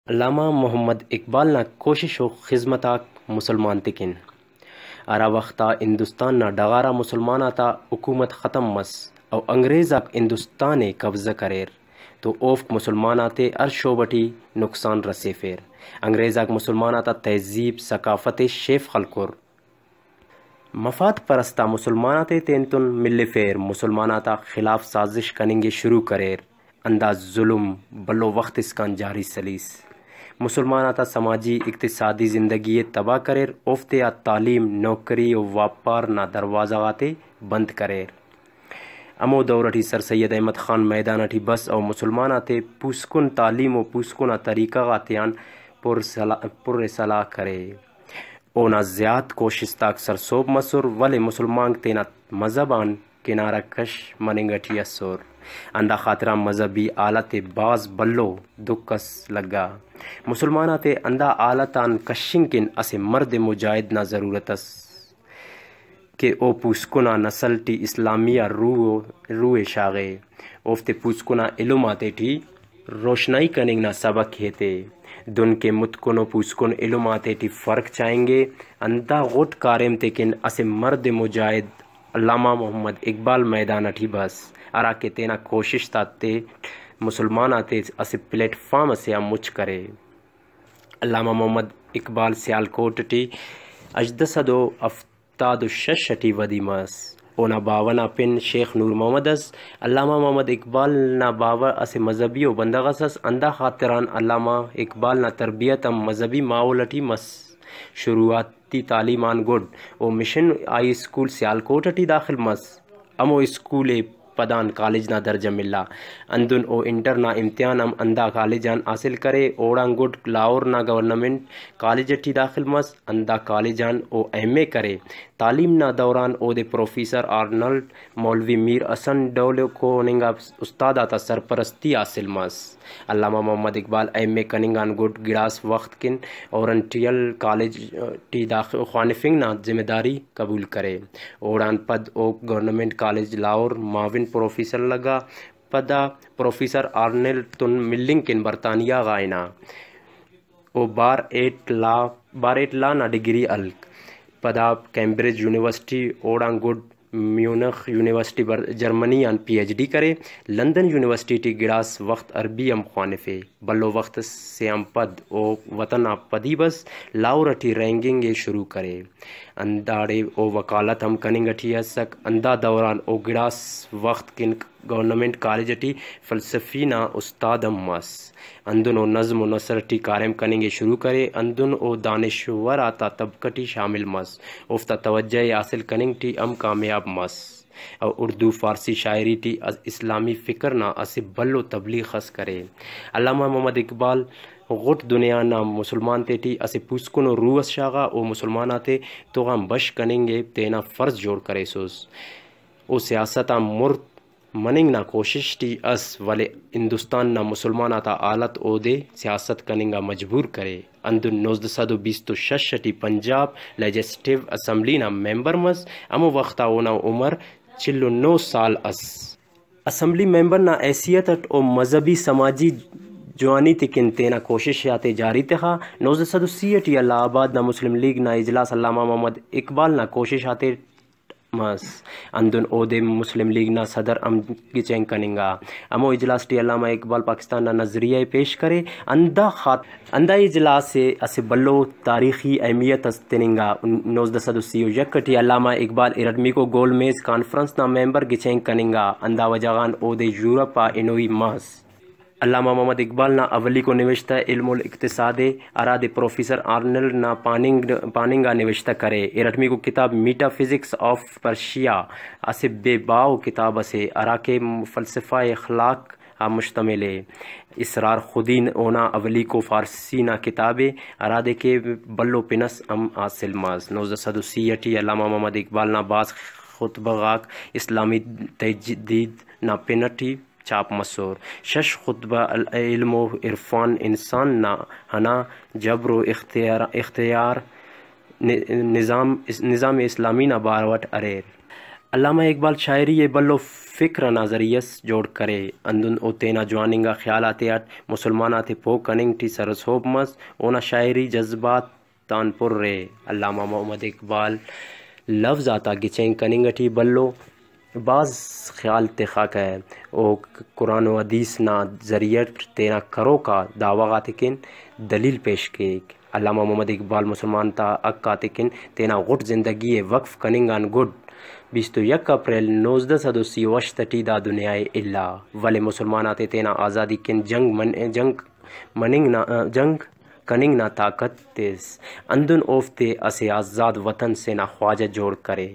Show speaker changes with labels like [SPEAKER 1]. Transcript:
[SPEAKER 1] علامہ محمد اقبال نا کوشش و خدمتا مسلمان تکن ارا وقتا ہندوستان نا ڈغارا مسلمانا تا حکومت ختم مس او انگریزا ہندوستان قبضہ کریر تو اوفک مسلمانا تے ار شعبٹی نقصان رسے فیر انگریزا مسلمانا تا تہذیب ثقافت شیف خلکور مفاد پرستا مسلمانا تے تینتن مل فیر مسلمانا تا خلاف سازش کننگے شروع کریر انداز ظلم بلو وقت اسکان جاری سلیس مسلمانا تا سماجی اقتصادی زندگی تباہ کریر اوفتیا تعلیم نوکری و واپار نا دروازہ غاتے بند کریر امو دورٹی سر سید احمد خان میدانٹی بس او مسلمانا تے پوسکن تعلیم و پوسکن طریقہ غاتیان پر صلاح کرے اونا زیاد کوششتا اکثر سوب مسور ولی مسلمان تینا مذہبان کنارہ کش مننگٹی اسور اندا خاطرہ مذہبی آلت باز بلو دکس لگا مسلمانہ تے اندا آلتان کشنکن اسے مرد مجاہد نا ضرورت اس کہ او پوسکنا نسل ٹی اسلامیہ روح شاغے اوفتے پوسکنا علماتے ٹی روشنائی کننگ نا سبق ہیتے دن کے متکنو پوسکن علماتے ٹی فرق چاہیں گے اندا غٹ کارم تکن اسے مرد مجاہد علامہ محمد اقبال میدان ٹی بس ارا کے تینا کوشش تاتے مسلمان آتے اسے پلیٹ فارم سے مچ کرے علامہ محمد اقبال سیالکوٹ ٹی اجدسدو افتاد ششٹی ودی مس اونا باونا پن شیخ نور محمد اس علامہ محمد اقبال نا باوا اسے مذہبی و بندغس اس اندہ خاطران علامہ اقبال نا تربیت مذہبی ماولٹی مس شروعاتی تعلیمان گڈ او مشن آئی اسکول سیالکوٹ ٹی داخل مس امو اسکول پدان کالج نا درجہ ملا اندن او انٹر نا امتحان اندا کالجان حاصل کرے اوڑان گڈ لاہور نا گورنمنٹ کالج ٹی داخل مس اندا کالجان او ایم اے کرے تعلیم نا دوران او دے پروفیسر آرنلڈ مولوی میر حسن ڈولو کو ننگا استاد آتا سرپرستی حاصل مس علامہ محمد اقبال ایم اے کننگان گڈ گڑاس وقت کن اورنٹیل کالج ٹی داخل خوانفنگ نا ذمہ داری قبول کرے اوڑان پد او گورنمنٹ کالج لاہور معاون پروفیسر لگا پدا پروفیسر آرنل تن ملنگ کن برطانیہ غائنا او بار ایٹ لا نا ڈگری الک پدا کیمبرج یونیورسٹی اوڑان گڈ میونخ یونیورسٹی جرمنی ان پی ایچ ڈی کرے لندن یونیورسٹی ٹی گڑاس وقت عربی ام خوانفے بلو وقت سے ام پد او وطن پدی بس لاہور ٹی رینگنگ شروع کرے انداڑے او وکالت ہم کننگ ٹی اسک اندا دوران او گڑاس وقت کن گورنمنٹ کالج ٹی فلسفی نا استاد مس اندن او نظم و نثر ٹی کارم کننگے شروع کرے اندن او دانشور آتا طبقہ شامل مس افتا توجہ حاصل کننگ ٹی ام کامیاب مس اور اردو فارسی شاعری ٹی اسلامی فکر نا اسے بلو تبلیغ خس کرے علامہ محمد اقبال غٹ دنیا نا مسلمان تے ٹی اسے پوسکن و روس شاغا او مسلمان آتے تو غم بش کننگے تینا فرض جوڑ کرے سوس او سیاستا مرد مننگ نا کوشش ٹی اس والے ہندوستان نا مسلمان آتا آلت او دے سیاست کننگا مجبور کرے اندن 1926 ٹی پنجاب لیجسٹیو اسمبلی نا ممبر مس امو وقتا اونا عمر 49 سال اس اسمبلی ممبر نا حیثیت او مذہبی سماجی جوانی تکن تینا کوشش یاتے جاری تخا 1930 ٹی الہ آباد نا مسلم لیگ نا اجلاس علامہ محمد اقبال نا کوشش آتے مس اندن او دے مسلم لیگ نا صدر ام گچین کننگا امو اجلاس ٹی علامہ اقبال پاکستان نا نظریہ پیش کرے اندا اجلاس سے اسے بلو تاریخی اہمیت استننگا 1931 ٹی علامہ اقبال ارڈمی کو گول میز کانفرنس نا ممبر گچین کننگا اندا وجغان او دے یورپا انوی مس علامہ محمد اقبال نا اولی کو نوشتہ علم الاقتصاد اراد پروفیسر آرنلڈ نا پاننگا نوشتہ کرے ارٹمی کو کتاب میٹا فزکس آف پرشیا اسے بے باو کتاب اسے ارا کے فلسفہ اخلاق مشتمل ہے اسرار خودین اونا اولی کو فارسی نا کتابیں ارادے کے بلو پنس ام حاصل ماز 1930 علامہ محمد اقبال نا باز خطبہ غاک اسلامی تجدید نا پنٹی چاپ مسور شش خطبہ علم و عرفان انسان نا ہنا جبر و اختیار نظام اسلامی نا باروٹ اریر علامہ اقبال شاعری یہ بلو فکر نظریس جوڑ کرے اندن او تینا جواننگا خیالات مسلمانات پو کننگ ٹی سرسوب مس اونا شاعری جذبات تان پر رے علامہ محمد اقبال لفظ آتا گچیں کننگ ٹی بلو بعض خیال تخاک ہے او قرآن و حدیث نا ذریعہ تینا کرو کا دعویٰ غاتکن دلیل پیش کے علامہ محمد اقبال مسلمان تا اکا تکن تینا غٹ زندگی وقف کننگان گڈ 21 اپریل 1938 ٹی دا دنیائے اللہ ولی مسلمانات تینا آزادی کن جنگ کننگ نا طاقت تیس اندن اوفتے اسے آزاد وطن سے نا خواجہ جوڑ کرے